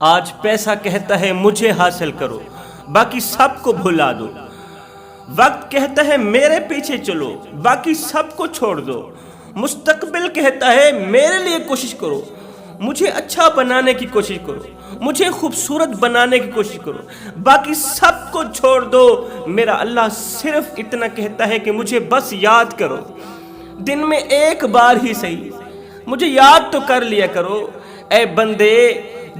آج پیسہ کہتا ہے مجھے حاصل کرو، باقی سب کو بھلا دو۔ وقت کہتا ہے میرے پیچھے چلو، باقی سب کو چھوڑ دو۔ مستقبل کہتا ہے میرے لیے کوشش کرو، مجھے اچھا بنانے کی کوشش کرو، مجھے خوبصورت بنانے کی کوشش کرو، باقی سب کو چھوڑ دو۔ میرا اللہ صرف اتنا کہتا ہے کہ مجھے بس یاد کرو، دن میں ایک بار ہی صحیح مجھے یاد تو کر لیا کرو۔ اے بندے،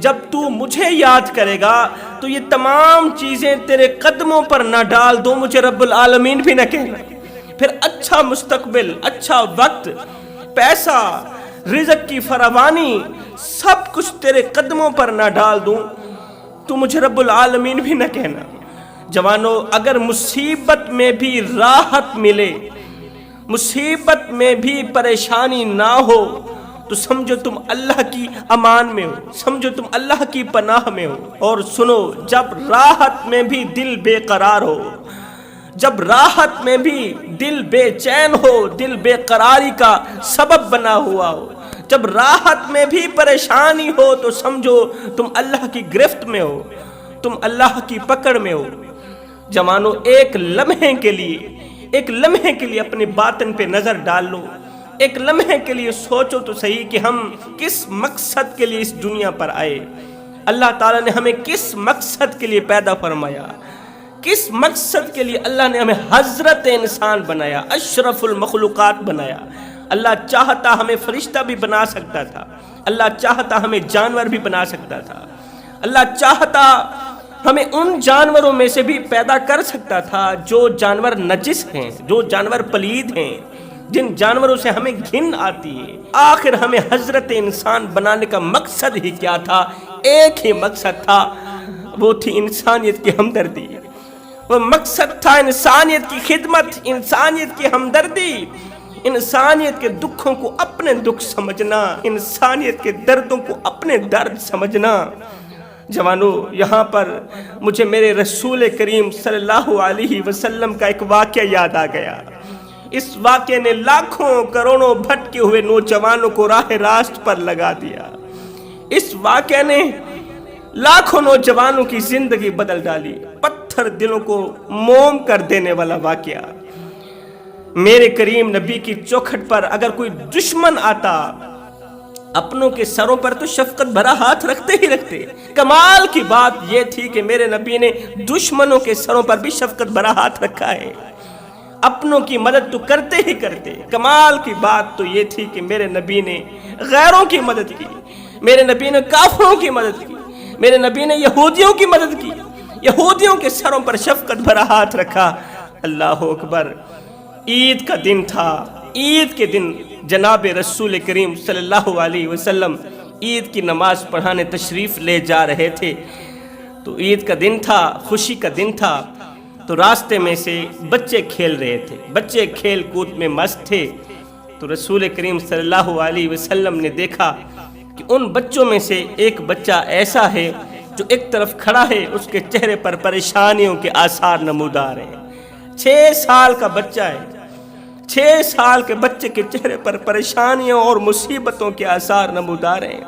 جب تو مجھے یاد کرے گا تو یہ تمام چیزیں تیرے قدموں پر نہ ڈال دو، مجھے رب العالمین بھی نہ کہنا۔ پھر اچھا مستقبل، اچھا وقت، پیسہ، رزق کی فراوانی، سب کچھ تیرے قدموں پر نہ ڈال دوں تو مجھے رب العالمین بھی نہ کہنا۔ جوانو، اگر مصیبت میں بھی راحت ملے، مصیبت میں بھی پریشانی نہ ہو، تو سمجھو تم اللہ کی امان میں ہو، سمجھو تم اللہ کی پناہ میں ہو۔ اور سنو، جب راحت میں بھی دل بے قرار ہو، جب راحت میں بھی دل بے چین ہو، دل بے قراری کا سبب بنا ہوا ہو، جب راحت میں بھی پریشانی ہو، تو سمجھو تم اللہ کی گرفت میں ہو، تم اللہ کی پکڑ میں ہو۔ جوانو، ایک لمحے کے لیے اپنے باطن پہ نظر ڈال لو، ایک لمحے کے لیے سوچو تو صحیح کہ ہم کس مقصد کے لیے اس دنیا پر آئے۔ اللہ تعالیٰ نے ہمیں کس مقصد کے لیے پیدا فرمایا، کس مقصد کے لیے اللہ نے ہمیں حضرت انسان بنایا، اشرف المخلوقات بنایا۔ اللہ چاہتا ہمیں فرشتہ بھی بنا سکتا تھا، اللہ چاہتا ہمیں جانور بھی بنا سکتا تھا، اللہ چاہتا ہمیں ان جانوروں میں سے بھی پیدا کر سکتا تھا جو جانور نجس ہیں، جو جانور پلید ہیں، جن جانوروں سے ہمیں گھن آتی ہے۔ آخر ہمیں حضرت انسان بنانے کا مقصد ہی کیا تھا؟ ایک ہی مقصد تھا، وہ تھی انسانیت کی ہمدردی، وہ مقصد تھا انسانیت کی خدمت، انسانیت کی ہمدردی، انسانیت کے دکھوں کو اپنے دکھ سمجھنا، انسانیت کے دردوں کو اپنے درد سمجھنا۔ جوانو، یہاں پر مجھے میرے رسول کریم صلی اللہ علیہ وسلم کا ایک واقعہ یاد آ گیا۔ اس واقعے نے لاکھوں کروڑوں بھٹکے ہوئے نوجوانوں کو راہ راست پر لگا دیا۔ اس واقعے نے لاکھوں نوجوانوں کی زندگی بدل ڈالی، پتھر دلوں کو موم کر دینے والا واقعہ۔ میرے کریم نبی کی چوکھٹ پر اگر کوئی دشمن آتا، اپنوں کے سروں پر تو شفقت بھرا ہاتھ رکھتے ہی رکھتے۔ کمال کی بات یہ تھی کہ میرے نبی نے دشمنوں کے سروں پر بھی شفقت بھرا ہاتھ رکھا ہے، اپنوں کی مدد تو کرتے ہی کرتے۔ کمال کی بات تو یہ تھی کہ میرے نبی نے غیروں کی مدد کی، میرے نبی نے کافروں کی مدد کی، میرے نبی نے یہودیوں کی مدد کی، یہودیوں کے سروں پر شفقت بھرا ہاتھ رکھا۔ اللہ اکبر! عید کا دن تھا، عید کے دن جناب رسول کریم صلی اللہ علیہ وسلم عید کی نماز پڑھانے تشریف لے جا رہے تھے۔ تو عید کا دن تھا، خوشی کا دن تھا، تو راستے میں سے بچے کھیل رہے تھے، بچے کھیل کود میں مست تھے۔ تو رسول کریم صلی اللہ علیہ وسلم نے دیکھا کہ ان بچوں میں سے ایک بچہ ایسا ہے جو ایک طرف کھڑا ہے، اس کے چہرے پر پریشانیوں کے آثار نمودار ہیں۔ 6 سال کا بچہ ہے، 6 سال کے بچے کے چہرے پر پریشانیوں اور مصیبتوں کے آثار نمودار ہیں۔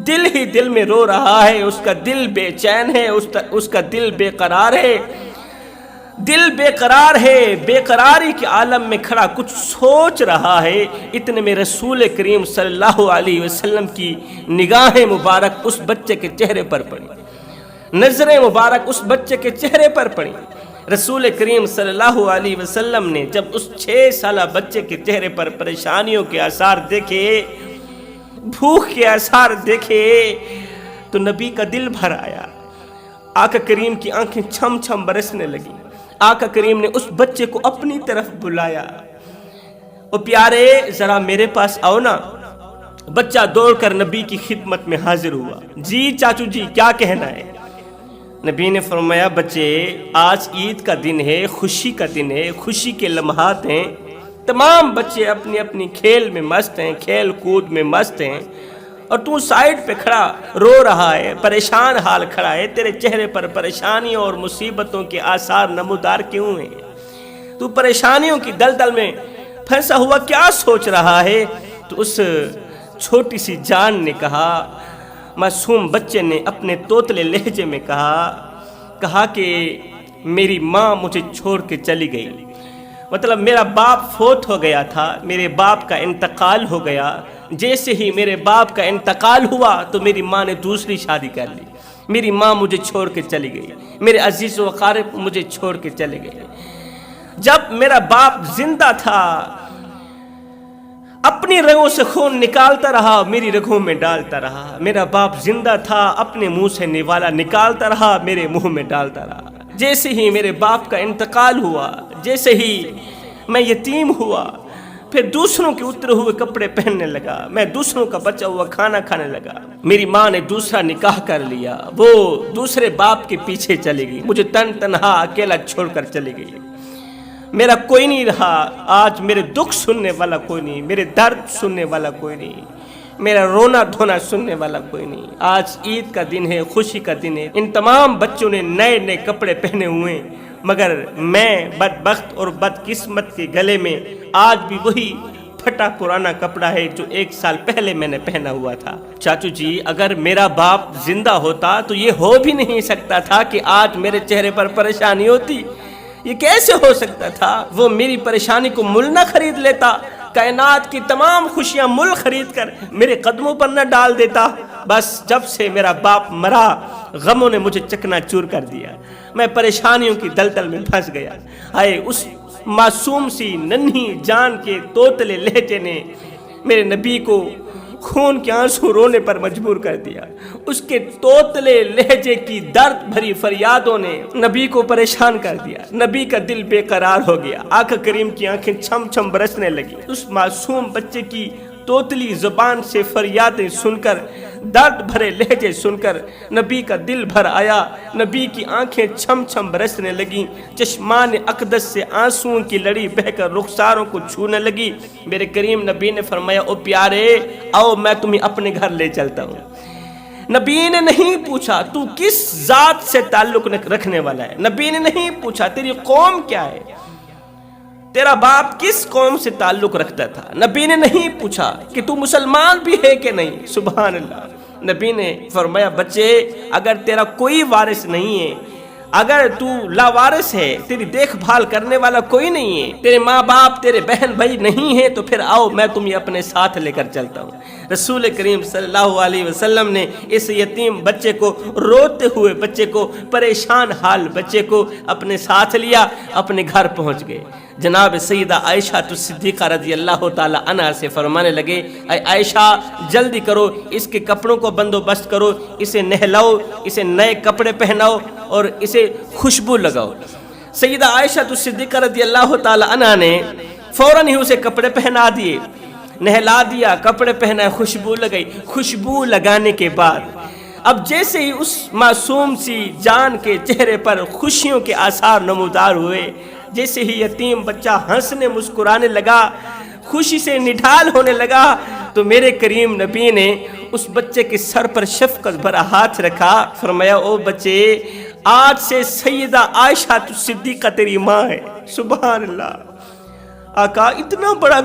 دل ہی دل میں رو رہا ہے، اس کا دل بے چین ہے، اس کا دل بے قرار ہے، دل بے قرار ہے، بے قراری کے عالم میں کھڑا کچھ سوچ رہا ہے۔ اتنے میں رسول کریم صلی اللہ علیہ وسلم کی نگاہ مبارک اس بچے کے چہرے پر پڑی، نظر مبارک اس بچے کے چہرے پر پڑی۔ رسول کریم صلی اللہ علیہ وسلم نے جب اس 6 سالہ بچے کے چہرے پر پریشانیوں کے آثار دیکھے، بھوک کے آثار دیکھے، تو نبی کا دل بھر آیا۔ آقا کریم کی آنکھیں چھم چھم برسنے لگیں۔ آقا کریم نے اس بچے کو اپنی طرف بلایا، او پیارے ذرا میرے پاس آؤ نا۔ بچہ دوڑ کر نبی کی خدمت میں حاضر ہوا۔ جی چاچو جی، کیا کہنا ہے؟ نبی نے فرمایا، بچے آج عید کا دن ہے، خوشی کا دن ہے، خوشی کے لمحات ہیں، تمام بچے اپنی اپنی کھیل میں مست ہیں، کھیل کود میں مست ہیں، اور تو سائیڈ پہ کھڑا رو رہا ہے، پریشان حال کھڑا ہے، تیرے چہرے پر پریشانیوں اور مصیبتوں کے آثار نمودار کیوں ہیں؟ تو پریشانیوں کی دلدل میں پھنسا ہوا کیا سوچ رہا ہے؟ تو اس چھوٹی سی جان نے کہا، معصوم بچے نے اپنے توتلے لہجے میں کہا کہ میری ماں مجھے چھوڑ کے چلی گئی. مطلب میرا باپ فوت ہو گیا تھا، میرے باپ کا انتقال ہو گیا. جیسے ہی میرے باپ کا انتقال ہوا تو میری ماں نے دوسری شادی کر لی. میری ماں مجھے چھوڑ کے چلی گئی، میرے عزیز و اقارب مجھے چھوڑ کے چلے گئے. جب میرا باپ زندہ تھا اپنی رگوں سے خون نکالتا رہا، میری رگوں میں ڈالتا رہا. میرا باپ زندہ تھا اپنے منہ سے نوالا نکالتا رہا، میرے منہ میں ڈالتا رہا. جیسے ہی میرے باپ کا انتقال ہوا، جیسے ہی میں یتیم ہوا، پھر دوسروں کے اترے ہوئے کپڑے پہننے لگا، میں دوسروں کا بچا ہوا کھانا کھانے لگا. میری ماں نے دوسرا نکاح کر لیا، وہ دوسرے باپ کے پیچھے چلی گئی، مجھے تنہا اکیلا چھوڑ کر چلی گئی. میرا کوئی نہیں رہا. آج میرے دکھ سننے والا کوئی نہیں، میرے درد سننے والا کوئی نہیں، میرا رونا دھونا سننے والا کوئی نہیں. آج عید کا دن ہے، خوشی کا دن ہے. ان تمام بچوں نے نئے نئے کپڑے پہنے ہوئے، مگر میں بدبخت اور بدقسمت کے گلے میں آج بھی وہی پھٹا پرانا کپڑا ہے جو 1 سال پہلے میں نے پہنا ہوا تھا. چاچو جی، اگر میرا باپ زندہ ہوتا تو یہ ہو بھی نہیں سکتا تھا کہ آج میرے چہرے پر پریشانی ہوتی. یہ کیسے ہو سکتا تھا؟ وہ میری پریشانی کو مل نہ خرید لیتا، کائنات کی تمام خوشیاں مل خرید کر میرے قدموں پر نہ ڈال دیتا. بس جب سے میرا باپ مرا غموں نے مجھے چکنا چور کر دیا، میں پریشانیوں کی دلدل میں پھنس گیا. آئے اس معصوم سی ننھی جان کے توتلے لہجے نے میرے نبی کو خون کے آنسو رونے پر مجبور کر دیا. اس کے توتلے لہجے کی درد بھری فریادوں نے نبی کو پریشان کر دیا. نبی کا دل بے قرار ہو گیا، آقا کریم کی آنکھیں چھم چھم برسنے لگی. اس معصوم بچے کی توتلی زبان سے فریادیں سن کر، درد بھرے لہجے سن کر نبی کا دل بھر آیا. نبی کی آنکھیں چھم چھم برسنے لگیں، چشمان اقدس سے آنسوں کی لڑی بہہ کر رخساروں کو چھونے لگی. میرے کریم نبی نے فرمایا، او پیارے آؤ میں تمہیں اپنے گھر لے چلتا ہوں. نبی نے نہیں پوچھا تو کس ذات سے تعلق رکھنے والا ہے، نبی نے نہیں پوچھا تیری قوم کیا ہے، تیرا باپ کس قوم سے تعلق رکھتا تھا. نبی نے نہیں پوچھا کہ تو مسلمان بھی ہے کہ نہیں. سبحان اللہ. نبی نے فرمایا، بچے اگر تیرا کوئی وارث نہیں ہے، اگر تو لاوارث ہے، تیری دیکھ بھال کرنے والا کوئی نہیں ہے، تیرے ماں باپ تیرے بہن بھائی نہیں ہیں، تو پھر آؤ میں تمہیں اپنے ساتھ لے کر چلتا ہوں. رسول کریم صلی اللہ علیہ وسلم نے اس یتیم بچے کو، روتے ہوئے بچے کو، پریشان حال بچے کو اپنے ساتھ لیا، اپنے گھر پہنچ گئے. جناب سیدہ عائشہ صدیقہ رضی اللہ تعالی عنہا سے فرمانے لگے، اے عائشہ جلدی کرو، اس کے کپڑوں کو بندوبست کرو، اسے نہلاؤ، اسے نئے کپڑے پہناؤ اور اسے خوشبو لگاؤ. سیدہ عائشہ صدیقہ رضی اللہ تعالی عنہا نے فوراً ہی اسے کپڑے پہنا دیے، نہلا دیا، کپڑے پہنا، خوشبو لگائی. خوشبو لگانے کے بعد اب جیسے ہی اس معصوم سی جان کے چہرے پر خوشیوں کے آثار نمودار ہوئے، جیسے ہی یتیم بچہ ہنسنے مسکرانے لگا، خوشی سے نڈھال ہونے لگا، تو میرے کریم نبی نے اس بچے کے سر پر شفقت بھرا ہاتھ رکھا. فرمایا، او بچے آج سے سیدہ عائشہ صدیقہ تیری ماں ہے. سبحان اللہ. آقا اتنا بڑا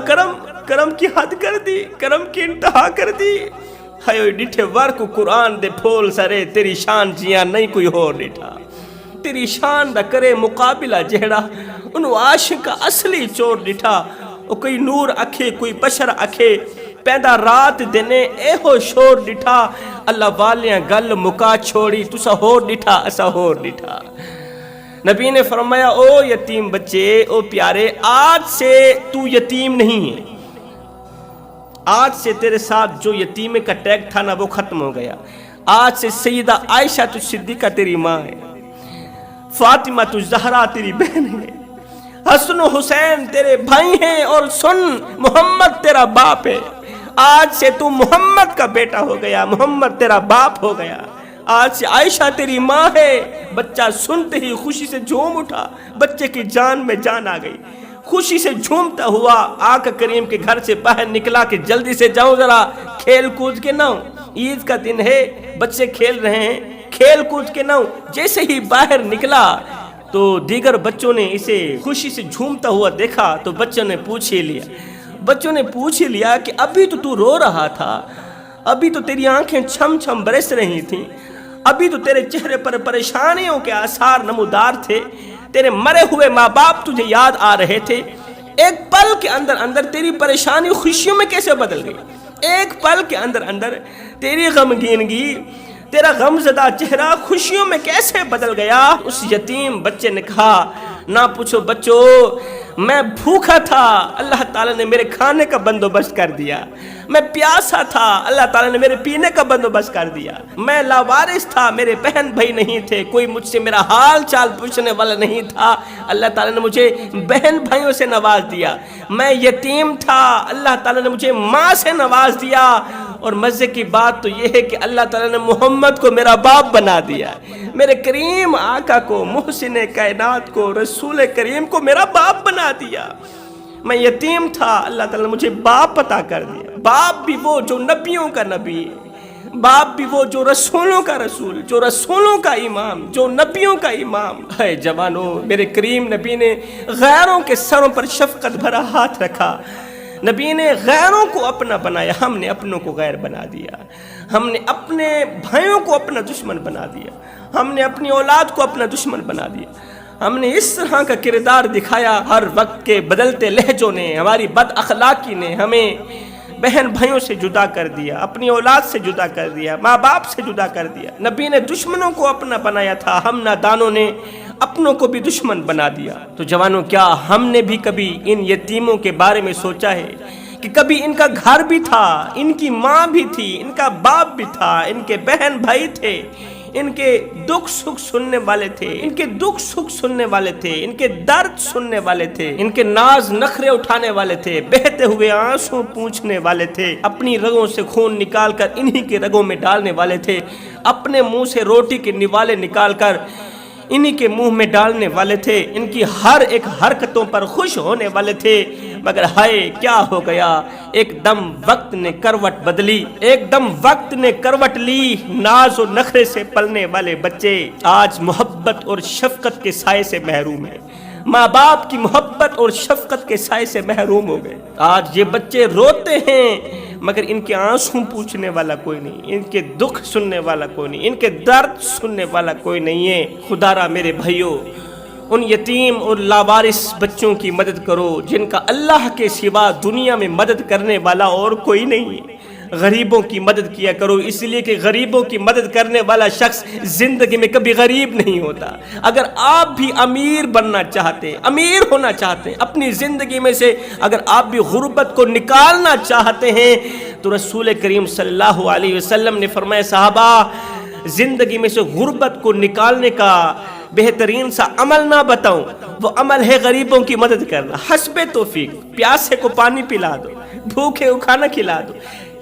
کرم کی حد کر دی، کرم کی انتہا کر دی. ہائے ڈٹھے ور کو قرآن دے پھول سرے، تیری شان جیاں نہیں کوئی ہور ڈٹھا. تیری شان دا کرے مقابلہ جہڑا انہوں عاشق کا اصلی چور ڈٹھا. او کوئی نور اکھے، کوئی بشر اکھے، پیدا رات دینے اے ہو شور ڈٹھا. اللہ والیاں گل مکا چھوڑی، تسا ہور ڈٹھا اسا ہور ڈٹھا. نبی نے فرمایا، او یتیم بچے، او پیارے، آج سے تو یتیم نہیں ہے. آج سے تیرے ساتھ جو یتیمے کا ٹیگ تھا نا وہ ختم ہو گیا. آج سے سیدہ عائشہ صدیقہ تیری ماں ہے، فاطمہ زہرا تیری بہن ہے، حسن و حسین تیرے بھائی ہیں، اور سن محمد تیرا باپ ہے. آج سے تو محمد کا بیٹا ہو گیا، محمد تیرا باپ ہو گیا. آج سے عائشہ تیری ماں ہے. بچہ سنتے ہی خوشی سے جھوم اٹھا، بچے کی جان میں جان آ گئی. خوشی سے جھومتا ہوا آقا کریم کے گھر سے باہر نکلا کہ جلدی سے جاؤں ذرا کھیل کود کے نہ. عید کا دن ہے، بچے کھیل رہے ہیں، کھیل کود کے نہ. جیسے ہی باہر نکلا تو دیگر بچوں نے اسے خوشی سے جھومتا ہوا دیکھا تو بچوں نے پوچھ ہی لیا کہ ابھی تو رو رہا تھا، ابھی تو تیری آنکھیں چھم چھم برس رہی تھیں، ابھی تو تیرے چہرے پر پریشانیوں کے آثار نمودار تھے، تیرے مرے ہوئے ماں باپ تجھے یاد آ رہے تھے۔ ایک پل کے اندر تیری پریشانی خوشیوں میں کیسے بدل گئی؟ ایک پل کے اندر تیری غمگینگی، تیرا غمزدہ چہرہ خوشیوں میں کیسے بدل گیا؟ اس یتیم بچے نے کہا، نہ پوچھو بچوں، میں بھوکا تھا، اللہ تعالیٰ نے میرے کھانے کا بندوبست کر دیا۔ میں پیاسا تھا، اللہ تعالیٰ نے میرے پینے کا بندوبست کر دیا۔ میں لاوارث تھا، میرے بہن بھائی نہیں تھے، کوئی مجھ سے میرا حال چال پوچھنے والا نہیں تھا، اللہ تعالیٰ نے مجھے بہن بھائیوں سے نواز دیا۔ میں یتیم تھا، اللہ تعالیٰ نے مجھے ماں سے نواز دیا۔ اور مزے کی بات تو یہ ہے کہ اللہ تعالیٰ نے محمد کو میرا باپ بنا دیا، میرے کریم آقا کو، محسن کائنات کو، رسول کریم کو میرا باپ بنا دیا۔ میں یتیم تھا، اللہ تعالیٰ نے مجھے باپ عطا کر دیا۔ باپ بھی وہ جو نبیوں کا نبی ہے، باپ بھی وہ جو رسولوں کا رسول، جو رسولوں کا امام، جو نبیوں کا امام ہے۔ جوانوں، میرے کریم نبی نے غیروں کے سروں پر شفقت بھرا ہاتھ رکھا، نبی نے غیروں کو اپنا بنایا، ہم نے اپنوں کو غیر بنا دیا، ہم نے اپنے بھائیوں کو اپنا دشمن بنا دیا، ہم نے اپنی اولاد کو اپنا دشمن بنا دیا۔ ہم نے اس طرح کا کردار دکھایا، ہر وقت کے بدلتے لہجوں نے، ہماری بد اخلاقی نے ہمیں بہن بھائیوں سے جدا کر دیا، اپنی اولاد سے جدا کر دیا، ماں باپ سے جدا کر دیا۔ نبی نے دشمنوں کو اپنا بنایا تھا، ہم نادانوں نے اپنوں کو بھی دشمن بنا دیا۔ تو جوانوں، کیا ہم نے بھی کبھی ان یتیموں کے بارے میں سوچا ہے کہ کبھی ان کا گھر بھی تھا، ان کی ماں بھی تھی، ان کا باپ بھی تھا، ان کے بہن بھائی تھے، ان کے دکھ سکھ سننے والے تھے، ان کے دکھ سکھ سننے والے تھے، ان کے درد سننے والے تھے، ان کے ناز نخرے اٹھانے والے تھے، بہتے ہوئے آنسو پوچھنے والے تھے، اپنی رگوں سے خون نکال کر انہی کے رگوں میں ڈالنے والے تھے، اپنے منہ سے روٹی کے نوالے نکال کر انہی کے منہ میں ڈالنے والے تھے، ان کی ہر ایک حرکتوں پر خوش ہونے والے تھے۔ مگر ہائے کیا ہو گیا، ایک دم وقت نے کروٹ بدلی، ایک دم وقت نے کروٹ لی، ناز و نخرے سے پلنے والے بچے آج محبت اور شفقت کے سائے سے محروم ہیں، ماں باپ کی محبت اور شفقت کے سائے سے محروم ہو گئے۔ آج یہ بچے روتے ہیں مگر ان کے آنسو پوچھنے والا کوئی نہیں، ان کے دکھ سننے والا کوئی نہیں، ان کے درد سننے والا کوئی نہیں ہے۔ خدا را میرے بھائیوں، ان یتیم اور لاوارث بچوں کی مدد کرو جن کا اللہ کے سوا دنیا میں مدد کرنے والا اور کوئی نہیں ہے۔ غریبوں کی مدد کیا کرو، اس لیے کہ غریبوں کی مدد کرنے والا شخص زندگی میں کبھی غریب نہیں ہوتا۔ اگر آپ بھی امیر بننا چاہتے ہیں، امیر ہونا چاہتے ہیں اپنی زندگی میں سے، اگر آپ بھی غربت کو نکالنا چاہتے ہیں تو رسول کریم صلی اللہ علیہ وسلم نے فرمایا، صحابہ زندگی میں سے غربت کو نکالنے کا بہترین سا عمل نہ بتاؤں، وہ عمل ہے غریبوں کی مدد کرنا، حسب توفیق، پیاسے کو پانی پلا دو، بھوکے کو کھانا کھلا دو۔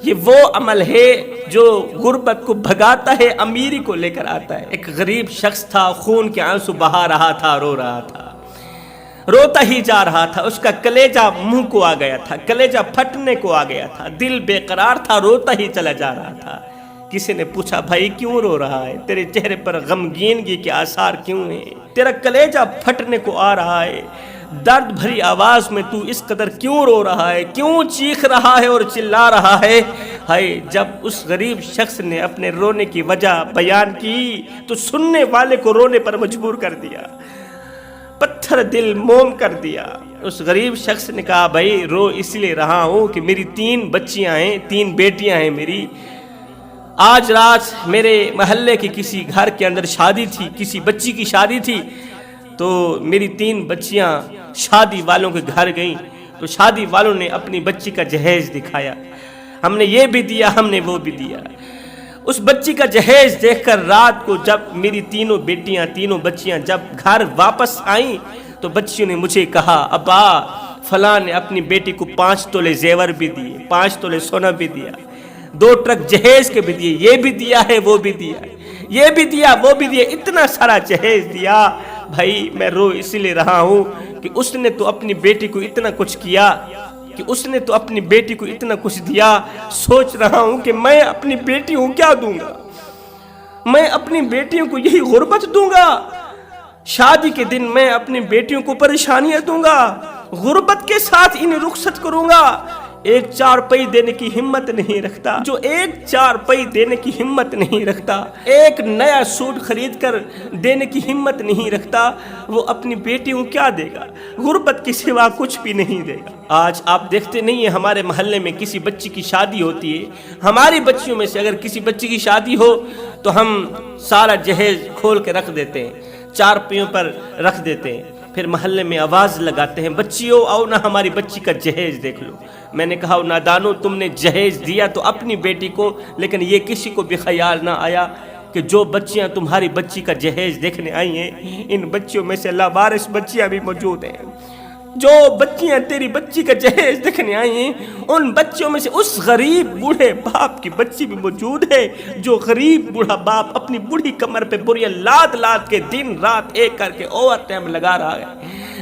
یہ وہ عمل ہے جو غربت کو بھگاتا ہے، امیری کو لے کر آتا ہے۔ ایک غریب شخص تھا، خون کے آنسو بہا رہا تھا، رو رہا تھا، روتا ہی جا رہا تھا، اس کا کلیجہ منہ کو آ گیا تھا، کلیجہ پھٹنے کو آ گیا تھا، دل بے قرار تھا، روتا ہی چلا جا رہا تھا۔ کسی نے پوچھا، بھائی کیوں رو رہا ہے؟ تیرے چہرے پر غمگینگی کے آثار کیوں ہیں؟ تیرا کلیجہ پھٹنے کو آ رہا ہے، درد بھری آواز میں تو اس قدر کیوں رو رہا ہے، کیوں چیخ رہا ہے اور چلا رہا ہے؟ ہائے، جب اس غریب شخص نے اپنے رونے کی وجہ بیان کی تو سننے والے کو رونے پر مجبور کر دیا، پتھر دل موم کر دیا۔ اس غریب شخص نے کہا، بھائی رو اس لیے رہا ہوں کہ میری 3 بچیاں ہیں، 3 بیٹیاں ہیں میری۔ آج رات میرے محلے کے کسی گھر کے اندر شادی تھی، کسی بچی کی شادی تھی، تو میری 3 بچیاں شادی والوں کے گھر گئیں، تو شادی والوں نے اپنی بچی کا جہیز دکھایا، ہم نے یہ بھی دیا، ہم نے وہ بھی دیا۔ اس بچی کا جہیز دیکھ کر رات کو جب میری 3 بیٹیاں، 3 بچیاں جب گھر واپس آئیں تو بچیوں نے مجھے کہا، ابا فلاں نے اپنی بیٹی کو 5 تولے زیور بھی دیے، 5 تولے سونا بھی دیا، 2 ٹرک جہیز کے بھی دیے، یہ بھی دیا ہے، وہ بھی دیا ہے، یہ بھی دیا، وہ بھی دیا، اتنا سارا جہیز دیا۔ بھائی میں رو اس لیے رہا ہوں کہ اس نے تو اپنی بیٹی کو اتنا کچھ کیا، کہ اس نے تو اپنی بیٹی کو اتنا کچھ دیا، سوچ رہا ہوں کہ میں اپنی بیٹیوں کو کیا دوں گا، میں اپنی بیٹیوں کو یہی غربت دوں گا، شادی کے دن میں اپنی بیٹیوں کو پریشانیاں دوں گا، غربت کے ساتھ انہیں رخصت کروں گا۔ ایک چارپائی دینے کی ہمت نہیں رکھتا، جو ایک چارپائی دینے کی ہمت نہیں رکھتا، ایک نیا سوٹ خرید کر دینے کی ہمت نہیں رکھتا، وہ اپنی بیٹی کو کیا دے گا؟ غربت کے سوا کچھ بھی نہیں دے گا۔ آج آپ دیکھتے نہیں ہیں ہمارے محلے میں کسی بچی کی شادی ہوتی ہے، ہماری بچیوں میں سے اگر کسی بچی کی شادی ہو تو ہم سارا جہیز کھول کے رکھ دیتے ہیں، چارپائیوں پر رکھ دیتے ہیں، پھر محلے میں آواز لگاتے ہیں، بچیوں آؤ نہ ہماری بچی کا جہیز دیکھ لو۔ میں نے کہا نادانو، تم نے جہیز دیا تو اپنی بیٹی کو، لیکن یہ کسی کو بھی خیال نہ آیا کہ جو بچیاں تمہاری بچی کا جہیز دیکھنے آئی ہیں، ان بچیوں میں سے لاوارث بچیاں بھی موجود ہیں۔ جو بچیاں تیری بچی کا جہیز دیکھنے آئی ہیں، ان بچیوں میں سے اس غریب بوڑھے باپ کی بچی بھی موجود ہے، جو غریب بوڑھا باپ اپنی بوڑھی کمر پہ بریاں لاد لاد کے دن رات ایک کر کے اوور ٹائم لگا رہا ہے،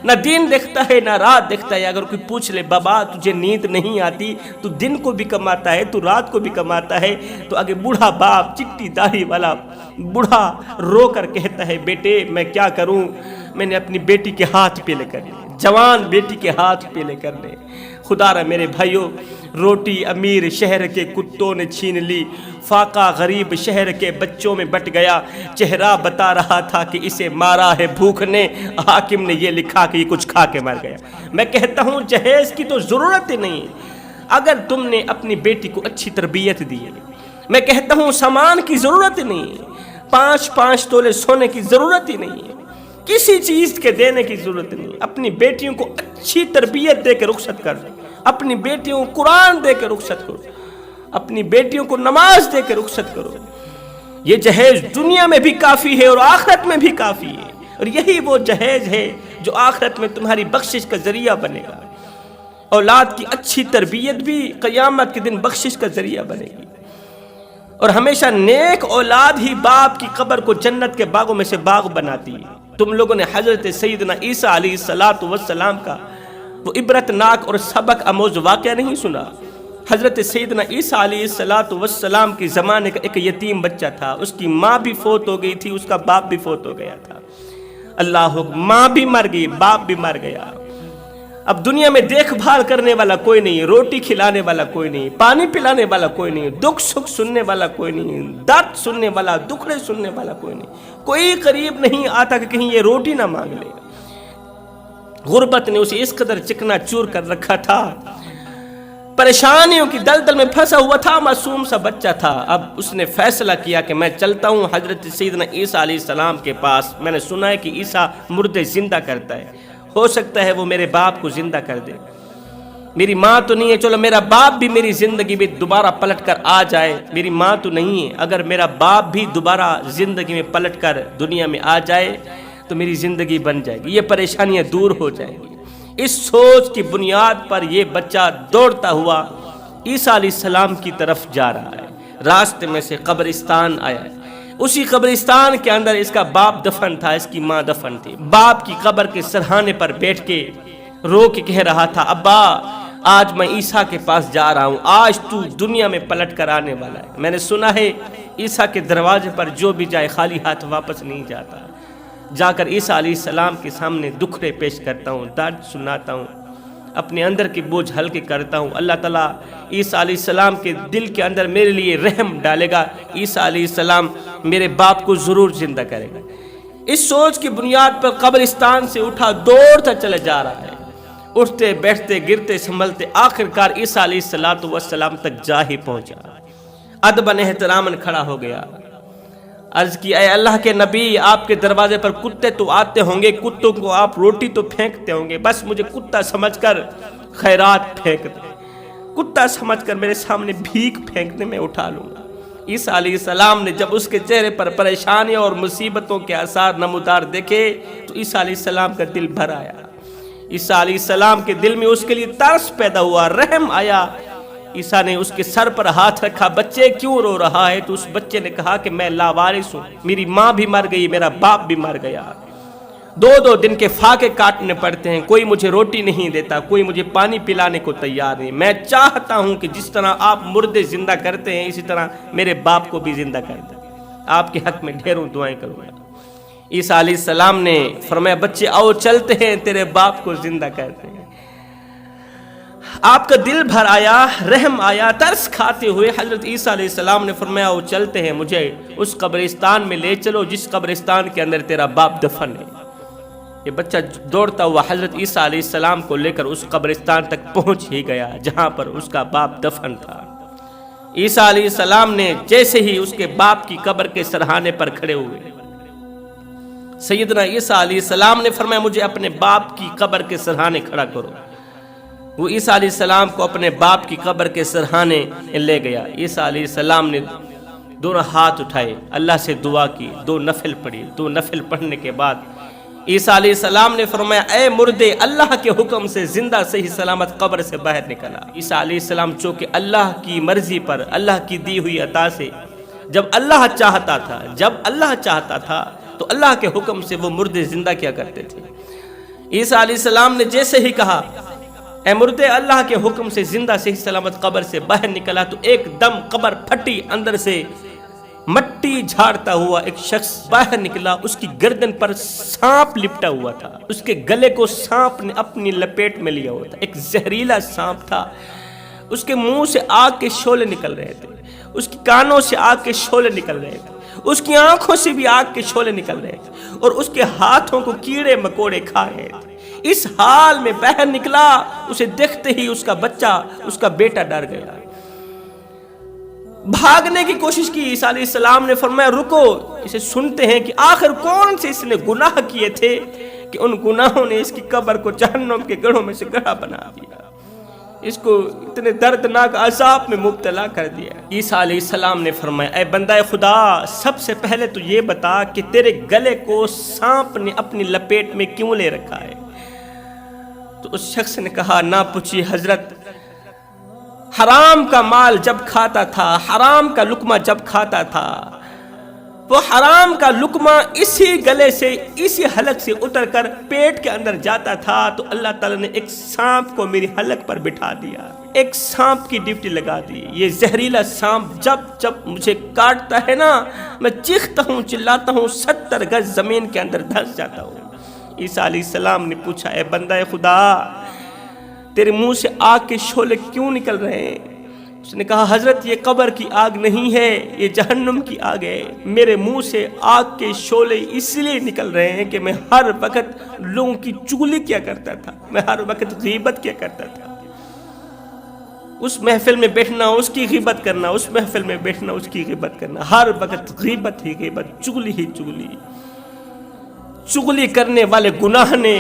نہ دن دیکھتا ہے نہ رات دیکھتا ہے۔ اگر کوئی پوچھ لے بابا تجھے نیند نہیں آتی، تو دن کو بھی کماتا ہے تو رات کو بھی کماتا ہے، تو آگے بوڑھا باپ چٹی داڑھی والا بوڑھا رو کر کہتا ہے بیٹے میں کیا کروں، میں نے اپنی بیٹی کے ہاتھ پیلے کر لیے، جوان بیٹی کے ہاتھ پیلے کر لے۔ خدا را میرے بھائیوں، روٹی امیر شہر کے کتوں نے چھین لی، فاقہ غریب شہر کے بچوں میں بٹ گیا، چہرہ بتا رہا تھا کہ اسے مارا ہے بھوک نے، حاکم نے یہ لکھا کہ یہ کچھ کھا کے مر گیا۔ میں کہتا ہوں جہیز کی تو ضرورت ہی نہیں اگر تم نے اپنی بیٹی کو اچھی تربیت دی ہے۔ میں کہتا ہوں سامان کی ضرورت ہی نہیں، 5 تولے سونے کی ضرورت ہی نہیں ہے، کسی چیز کے دینے کی ضرورت نہیں، اپنی بیٹیوں کو اچھی تربیت دے کے رخصت کر دو، اپنی بیٹیوں کو قرآن دے کے رخصت کرو، اپنی بیٹیوں کو نماز دے کے رخصت کرو۔ یہ جہیز دنیا میں بھی کافی ہے اور آخرت میں بھی کافی ہے، اور یہی وہ جہیز ہے جو آخرت میں تمہاری بخشش کا ذریعہ بنے گا۔ اولاد کی اچھی تربیت بھی قیامت کے دن بخشش کا ذریعہ بنے گی، اور ہمیشہ نیک اولاد ہی باپ کی قبر کو جنت کے باغوں میں سے باغ بناتی ہے۔ تم لوگوں نے حضرت سیدنا عیسیٰ علیہ السلام کا وہ عبرت ناک اور سبق آموز واقعہ نہیں سنا؟ حضرت سیدنا عیسیٰ علیہ السلام کے زمانے کا ایک یتیم بچہ تھا، اس کی ماں بھی فوت ہو گئی تھی، اس کا باپ بھی فوت ہو گیا تھا۔ اللہ حکم، ماں بھی مر گئی، باپ بھی مر گیا۔ اب دنیا میں دیکھ بھال کرنے والا کوئی نہیں، روٹی کھلانے والا کوئی نہیں، پانی پلانے والا کوئی نہیں، دکھ سکھ سننے والا کوئی نہیں، درد سننے والا، دکھڑے سننے والا کوئی نہیں، کوئی قریب نہیں آتا کہ کہیں یہ روٹی نہ مانگ لے۔ غربت نے اسے اس قدر چکنا چور کر رکھا تھا، پریشانیوں کی دلدل میں پھنسا ہوا تھا، معصوم سا بچہ تھا۔ اب اس نے فیصلہ کیا کہ میں چلتا ہوں حضرت سیدنا عیسیٰ علیہ السلام کے پاس، میں نے سنا ہے کہ عیسیٰ مردے زندہ کرتا ہے، ہو سکتا ہے وہ میرے باپ کو زندہ کر دے، میری ماں تو نہیں ہے، چلو میرا باپ بھی میری زندگی میں دوبارہ پلٹ کر آ جائے، میری ماں تو نہیں ہے، اگر میرا باپ بھی دوبارہ زندگی میں پلٹ کر دنیا میں آ جائے تو میری زندگی بن جائے گی، یہ پریشانیاں دور ہو جائیں گی۔ اس سوچ کی بنیاد پر یہ بچہ دوڑتا ہوا عیسیٰ علیہ السلام کی طرف جا رہا ہے۔ راستے میں سے قبرستان آیا ہے، اسی قبرستان کے اندر اس کا باپ دفن تھا، اس کی ماں دفن تھی۔ باپ کی قبر کے سرہانے پر بیٹھ کے رو کے کہہ رہا تھا، ابا آج میں عیسیٰ کے پاس جا رہا ہوں، آج تو دنیا میں پلٹ کر آنے والا ہے۔ میں نے سنا ہے عیسیٰ کے دروازے پر جو بھی جائے خالی ہاتھ واپس نہیں جاتا۔ جا کر عیسیٰ علیہ السلام کے سامنے دکھڑے پیش کرتا ہوں، درد سناتا ہوں، اپنے اندر کے بوجھ ہلکے کرتا ہوں۔ اللہ تعالیٰ عیسیٰ علیہ السلام کے دل کے اندر میرے لیے رحم ڈالے گا، عیسیٰ علیہ السلام میرے باپ کو ضرور زندہ کرے گا۔ اس سوچ کی بنیاد پر قبرستان سے اٹھا، دوڑتا چلا جا رہا ہے، اٹھتے بیٹھتے گرتے سنبھلتے آخرکار عیسیٰ علیہ السلام تک جا ہی پہنچا۔ ادباً احتراماً کھڑا ہو گیا، عرض کی اے اللہ کے نبی، آپ کے دروازے پر کتے تو آتے ہوں گے، کتوں کو آپ روٹی تو پھینکتے ہوں گے، بس مجھے کتا سمجھ کر خیرات پھینک دیں، کتا سمجھ کر میرے سامنے بھیک پھینکنے میں اٹھا لوں گا۔ عیسیٰ علیہ السلام نے جب اس کے چہرے پر پریشانیوں اور مصیبتوں کے آثار نمودار دیکھے تو عیسیٰ علیہ السلام کا دل بھر آیا۔ عیسیٰ علیہ السلام کے دل میں اس کے لیے ترس پیدا ہوا، رحم آیا۔ عیسیٰ نے اس کے سر پر ہاتھ رکھا، بچے کیوں رو رہا ہے؟ تو اس بچے نے کہا کہ میں لاوارث ہوں، میری ماں بھی مر گئی، میرا باپ بھی مر گیا، 2 دن کے فاقے کاٹنے پڑتے ہیں، کوئی مجھے روٹی نہیں دیتا، کوئی مجھے پانی پلانے کو تیار نہیں۔ میں چاہتا ہوں کہ جس طرح آپ مردے زندہ کرتے ہیں اسی طرح میرے باپ کو بھی زندہ کر دیں، آپ کے حق میں ڈھیروں دعائیں کروں گا۔ عیسیٰ علیہ السلام نے فرمایا بچے آؤ چلتے ہیں، تیرے باپ کو زندہ کرتے ہیں۔ آپ کا دل بھر آیا، رحم آیا، ترس کھاتے ہوئے حضرت عیسیٰ علیہ السلام نے فرمایا وہ چلتے ہیں، مجھے اس قبرستان میں لے چلو جس قبرستان کے اندر تیرا باپ دفن ہے۔ یہ بچہ دوڑتا ہوا حضرت عیسیٰ علیہ السلام کو لے کر اس قبرستان تک پہنچ ہی گیا جہاں پر اس کا باپ دفن تھا۔ عیسیٰ علیہ السلام نے جیسے ہی اس کے باپ کی قبر کے سرہانے پر کھڑے ہوئے، سیدنا عیسیٰ علیہ السلام نے فرمایا مجھے اپنے باپ کی قبر کے سرہانے کھڑا کرو۔ وہ عیسیٰ علیہ السلام کو اپنے باپ کی قبر کے سرہانے لے گیا۔ عیسیٰ علیہ السلام نے دونوں ہاتھ اٹھائے، اللہ سے دعا کی، 2 نفل پڑھی۔ 2 نفل پڑھنے کے بعد عیسیٰ علیہ السلام نے فرمایا اے مردے، اللہ کے حکم سے زندہ صحیح سلامت قبر سے باہر نکلا۔ عیسیٰ علیہ السلام چونکہ اللہ کی مرضی پر، اللہ کی دی ہوئی عطا سے جب اللہ چاہتا تھا تو اللہ کے حکم سے وہ مردے زندہ کیا کرتے تھے۔ عیسیٰ علیہ السلام نے جیسے ہی کہا اے مردے، اللہ کے حکم سے زندہ صحیح سلامت قبر سے باہر نکلا تو ایک دم قبر پھٹی، اندر سے مٹی جھاڑتا ہوا ایک شخص باہر نکلا۔ اس کی گردن پر سانپ لپٹا ہوا تھا، اس کے گلے کو سانپ نے اپنی لپیٹ میں لیا ہوا تھا، ایک زہریلا سانپ تھا۔ اس کے منہ سے آگ کے شعلے نکل رہے تھے، اس کی کانوں سے آگ کے شعلے نکل رہے تھے، اس کی آنکھوں سے بھی آگ کے شعلے نکل رہے تھے، اور اس کے ہاتھوں کو کیڑے مکوڑے کھا رہے تھے۔ اس حال میں باہر نکلا، اسے دیکھتے ہی اس کا بچہ، اس کا بیٹا ڈر گیا، بھاگنے کی کوشش کی۔ عیسیٰ علیہ السلام نے فرمایا رکو، اسے سنتے ہیں کہ آخر کون سے اس نے گناہ کیے تھے کہ ان گناہوں نے اس کی قبر کو جہنم کے گڑھوں میں سے گڑھا بنا دیا، اس کو اتنے دردناک عذاب میں مبتلا کر دیا۔ عیسیٰ علیہ السلام نے فرمایا اے بندہ خدا، سب سے پہلے تو یہ بتا کہ تیرے گلے کو سانپ نے اپنی لپیٹ میں کیوں لے رکھا ہے؟ تو اس شخص نے کہا نہ پوچھیے حضرت، حرام کا مال جب کھاتا تھا، حرام کا لقمہ جب کھاتا تھا، وہ حرام کا لقمہ اسی گلے سے، اسی حلق سے اتر کر پیٹ کے اندر جاتا تھا تو اللہ تعالیٰ نے ایک سانپ کو میری حلق پر بٹھا دیا، ایک سانپ کی ڈیوٹی لگا دی۔ یہ زہریلا سانپ جب مجھے کاٹتا ہے نا، میں چیختا ہوں، چلاتا ہوں، 70 گز زمین کے اندر دھس جاتا ہوں۔ عیسیٰ علیہ السلام نے پوچھا اے بندہ خدا، تیرے منہ سے آگ کے شعلے کیوں نکل رہے ہیں؟ اس نے کہا حضرت یہ قبر کی آگ نہیں ہے، یہ جہنم کی آگ ہے۔ میرے منہ سے آگ کے شعلے اس لیے نکل رہے ہیں کہ میں ہر وقت لوگوں کی چغلی کیا کرتا تھا، میں ہر وقت غیبت کیا کرتا تھا۔ اس محفل میں بیٹھنا، اس کی غیبت کرنا، اس محفل میں بیٹھنا، اس کی غیبت کرنا، ہر وقت غیبت ہی غیبت، چغلی ہی چغلی۔ چغلی کرنے والے گناہ نے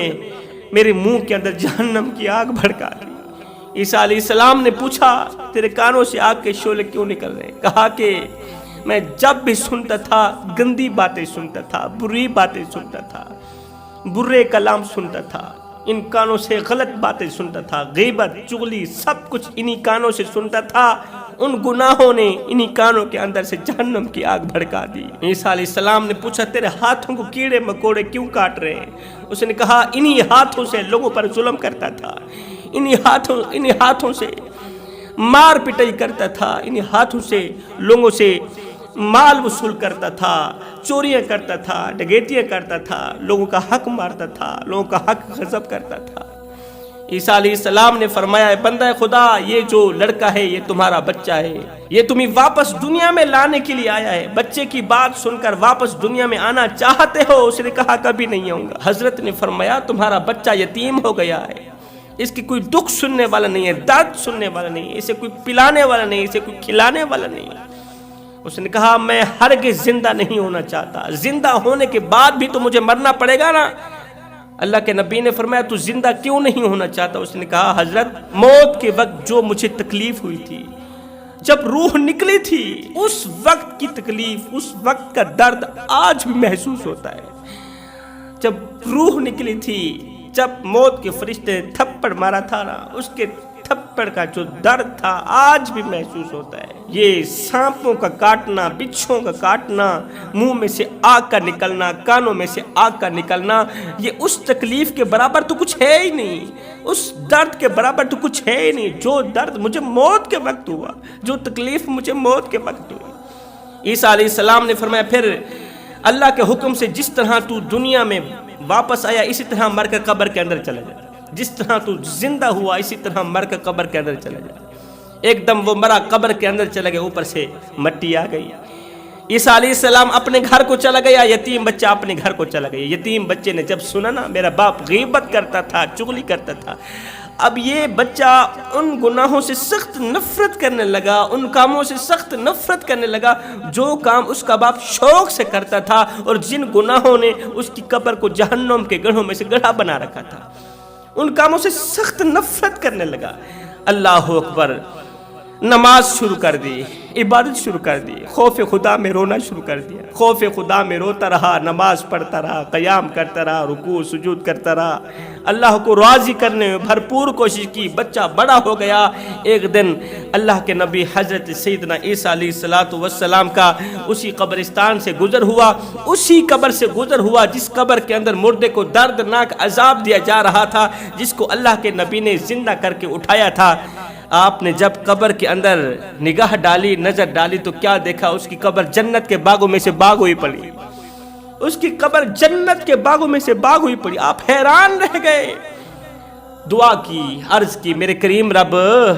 میرے منہ کے اندر جہنم کی آگ بھڑکا دی۔ عیسیٰ علیہ السلام نے پوچھا تیرے کانوں سے آگ کے شعلے کیوں نکل رہے ہیں؟ کہا کہ میں جب بھی سنتا تھا گندی باتیں سنتا تھا، بری باتیں سنتا تھا، برے کلام سنتا تھا، ان کانوں سے غلط باتیں سنتا تھا، غیبت، چغلی، سب کچھ انہی کانوں سے سنتا تھا، ان گناہوں نے انہی کانوں کے اندر سے جہنم کی آگ بھڑکا دی۔ عیسیٰ علیہ السلام نے پوچھا تیرے ہاتھوں کو کیڑے مکوڑے کیوں کاٹ رہے ہیں؟ اس نے کہا انہی ہاتھوں سے لوگوں پر ظلم کرتا تھا، انہی ہاتھوں سے مار پٹائی کرتا تھا، انہی ہاتھوں سے لوگوں سے مال وصول کرتا تھا، چوریاں کرتا تھا، ڈکیتیاں کرتا تھا، لوگوں کا حق مارتا تھا، لوگوں کا حق غصب کرتا تھا۔ عیسیٰ علیہ السلام نے فرمایا اے بندہ خدا، یہ جو لڑکا ہے یہ تمہارا بچہ ہے، یہ تمہیں واپس دنیا میں لانے کے لیے آیا ہے۔ بچے کی بات سن کر واپس دنیا میں آنا چاہتے ہو؟ اس نے کہا کبھی نہیں آؤں گا۔ حضرت نے فرمایا تمہارا بچہ یتیم ہو گیا ہے، اس کی کوئی دکھ سننے والا نہیں ہے، درد سننے والا نہیں ہے، اسے کوئی پلانے والا نہیں، اسے کوئی کھلانے والا نہیں۔ اس نے کہا میں ہرگز زندہ نہیں ہونا چاہتا، زندہ ہونے کے بعد بھی تو مجھے مرنا پڑے گا نا۔ اللہ کے نبی نے فرمایا تو زندہ کیوں نہیں ہونا چاہتا؟ اس نے کہا حضرت موت کے وقت جو مجھے تکلیف ہوئی تھی، جب روح نکلی تھی، اس وقت کی تکلیف، اس وقت کا درد آج بھی محسوس ہوتا ہے۔ جب روح نکلی تھی، جب موت کے فرشتے نے تھپڑ مارا تھا نا، اس کے تھپڑ کا جو درد تھا آج بھی محسوس ہوتا ہے۔ یہ سانپوں کا کاٹنا، بچھوں کا کاٹنا، منہ میں سے آگ کا نکلنا، کانوں میں سے آگ کا نکلنا، یہ اس تکلیف کے برابر تو کچھ ہے ہی نہیں، اس درد کے برابر تو کچھ ہے ہی نہیں جو درد مجھے موت کے وقت ہوا، جو تکلیف مجھے موت کے وقت ہوئی۔ عیسیٰ علیہ السلام نے فرمایا پھر اللہ کے حکم سے جس طرح تو دنیا میں واپس آیا اسی طرح مر کر قبر کے اندر چلا جائے۔ جس طرح تو زندہ ہوا اسی طرح مر کر قبر کے اندر چلا جا۔ ایک دم وہ مرا، قبر کے اندر چلا گیا، اوپر سے مٹی آ گئی۔ عیسیٰ علیہ السلام اپنے گھر کو چلا گیا، یتیم بچہ اپنے گھر کو چلا گیا۔ یتیم بچے نے جب سنا نا میرا باپ غیبت کرتا تھا، چغلی کرتا تھا، اب یہ بچہ ان گناہوں سے سخت نفرت کرنے لگا، ان کاموں سے سخت نفرت کرنے لگا جو کام اس کا باپ شوق سے کرتا تھا، اور جن گناہوں نے اس کی قبر کو جہنم کے گڑھوں میں سے گڑھا بنا رکھا تھا، ان کاموں سے سخت نفرت کرنے لگا۔ اللہ اکبر، نماز شروع کر دی، عبادت شروع کر دی، خوف خدا میں رونا شروع کر دیا، خوف خدا میں روتا رہا، نماز پڑھتا رہا، قیام کرتا رہا، رکوع سجود کرتا رہا، اللہ کو راضی کرنے میں بھرپور کوشش کی۔ بچہ بڑا ہو گیا۔ ایک دن اللہ کے نبی حضرت سیدنا عیسیٰ علیہ السلام کا اسی قبرستان سے گزر ہوا، اسی قبر سے گزر ہوا جس قبر کے اندر مردے کو دردناک عذاب دیا جا رہا تھا، جس کو اللہ کے نبی نے زندہ کر کے اٹھایا تھا۔ آپ نے جب قبر کے اندر نگاہ ڈالی، نظر ڈالی، تو کیا دیکھا؟ اس کی قبر جنت کے باغوں میں سے باغ ہوئی پڑی، اس کی قبر جنت کے باغوں میں سے باغ ہوئی پڑی۔ آپ حیران رہ گئے، دعا کی، عرض کی، میرے کریم رب،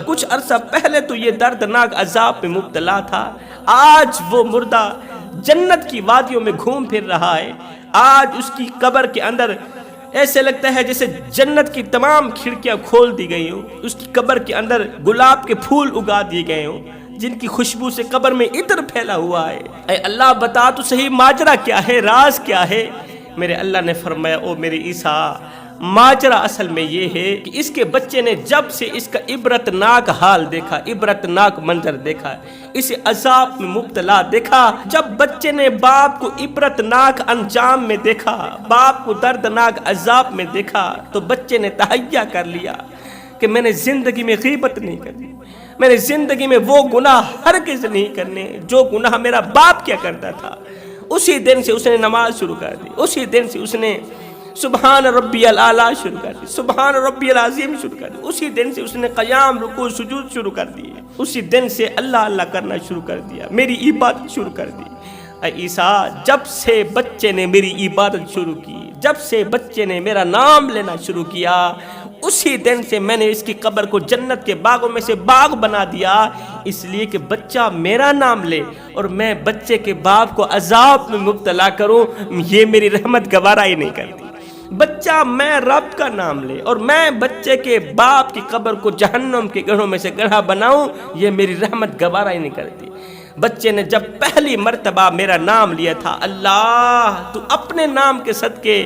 کچھ عرصہ پہلے تو یہ دردناک عذاب میں مبتلا تھا، آج وہ مردہ جنت کی وادیوں میں گھوم پھر رہا ہے، آج اس کی قبر کے اندر ایسے لگتا ہے جیسے جنت کی تمام کھڑکیاں کھول دی گئی ہوں، اس کی قبر کے اندر گلاب کے پھول اگا دیے گئے ہوں جن کی خوشبو سے قبر میں عطر پھیلا ہوا ہے۔ اے اللہ بتا تو صحیح ماجرا کیا ہے، راز کیا ہے؟ میرے اللہ نے فرمایا، او میرے عیسیٰ، ماجرا اصل میں یہ ہے کہ اس کے بچے نے جب سے اس کا عبرتناک حال دیکھا، عبرتناک منظر دیکھا، اسے عذاب میں مبتلا دیکھا، جب بچے نے باپ کو عبرتناک انجام میں دیکھا، باپ کو دردناک عذاب میں دیکھا، تو بچے نے تہیہ کر لیا کہ میں نے زندگی میں غیبت نہیں کرنی، میں نے زندگی میں وہ گناہ ہرگز نہیں کرنے جو گناہ میرا باپ کیا کرتا تھا۔ اسی دن سے اس نے نماز شروع کر دی، اسی دن سے اس نے سبحان ربی الاعلیٰ شروع کر دی، سبحان ربی العظیم شروع کر دی، اسی دن سے اس نے قیام، رکوع، سجود شروع کر دی، اسی دن سے اللہ اللہ کرنا شروع کر دیا، میری عبادت شروع کر دی۔ اے عیسیٰ، جب سے بچے نے میری عبادت شروع کی، جب سے بچے نے میرا نام لینا شروع کیا، اسی دن سے میں نے اس کی قبر کو جنت کے باغوں میں سے باغ بنا دیا، اس لیے کہ بچہ میرا نام لے اور میں بچے کے باپ کو عذاب میں مبتلا کروں، یہ میری رحمت گوارا ہی نہیں کرتی۔ بچہ میں رب کا نام لے اور میں بچے کے باپ کی قبر کو جہنم کے گڑھوں میں سے گڑھا بناؤں، یہ میری رحمت گوارا ہی نہیں کرتی۔ بچے نے جب پہلی مرتبہ میرا نام لیا تھا، اللہ تو اپنے نام کے صدقے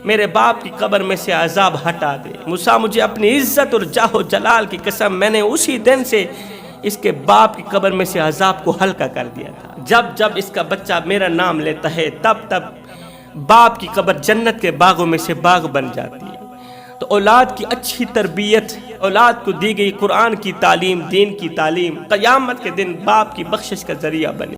میرے باپ کی قبر میں سے عذاب ہٹا دے، موسیٰ مجھے اپنی عزت اور جاہ و جلال کی قسم، میں نے اسی دن سے اس کے باپ کی قبر میں سے عذاب کو ہلکا کر دیا تھا۔ جب جب اس کا بچہ میرا نام لیتا ہے، تب تب باپ کی قبر جنت کے باغوں میں سے باغ بن جاتی ہے۔ تو اولاد کی اچھی تربیت، اولاد کو دی گئی قرآن کی تعلیم، دین کی تعلیم، قیامت کے دن باپ کی بخشش کا ذریعہ بنے۔